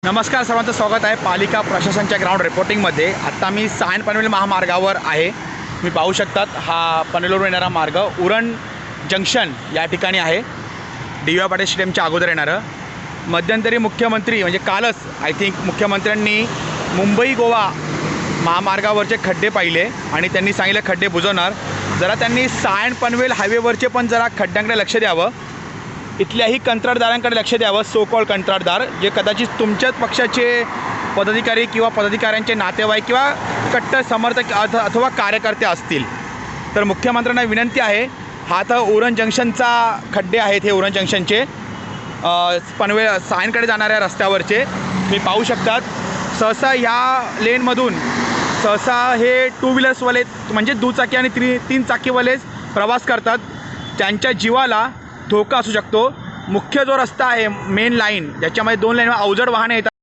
नमस्कार, सर्वांचं स्वागत आहे पालिका प्रशासनच्या ग्राउंड रिपोर्टिंगमध्ये। आता मी सायन पनवेल महामार्गावर आहे। मी पाहू शकतात हा पनवेलवरून येणारा मार्ग उरण जंक्शन या ठिकाणी आहे। डी.वाय. पाटील स्टेडियमच्या अगोदर येणारं। मध्यंतरी मुख्यमंत्री म्हणजे कालच आय थिंक मुख्यमंत्र्यांनी मुंबई गोवा महामार्गावरचे खड्डे पाहिले आणि त्यांनी सांगितले खड्डे बुजवणार। जरा त्यांनी सायन पनवेल हायवेवरचे पण जरा खड्ड्यांकडे लक्ष द्यावं, इथल्याही कंत्राटदारांकडे लक्ष द्यावं। सो कॉल कंत्राटदार जे कदाचित तुमच्याच पक्षाचे पदाधिकारी किंवा पदाधिकाऱ्यांचे नातेवाईक किंवा कट्टर समर्थक अथवा कार्यकर्ते असतील, तर मुख्यमंत्र्यांना विनंती आहे। हा तर उरण जंक्शनचा खड्डे आहेत, हे उरण जंक्शनचे पनवेल सायनकडे जाणाऱ्या रस्त्यावरचे मी पाहू शकतात। सहसा ह्या लेनमधून सहसा हे टू व्हीलर्सवाले म्हणजे दुचाकी आणि तीन चाकीवालेच प्रवास करतात, त्यांच्या जीवाला धोका असू शकतो। मुख्य जो रस्ता आहे मेन लाईन, ज्याच्यामध्ये दोन लाईन अवजड वाहने येतात।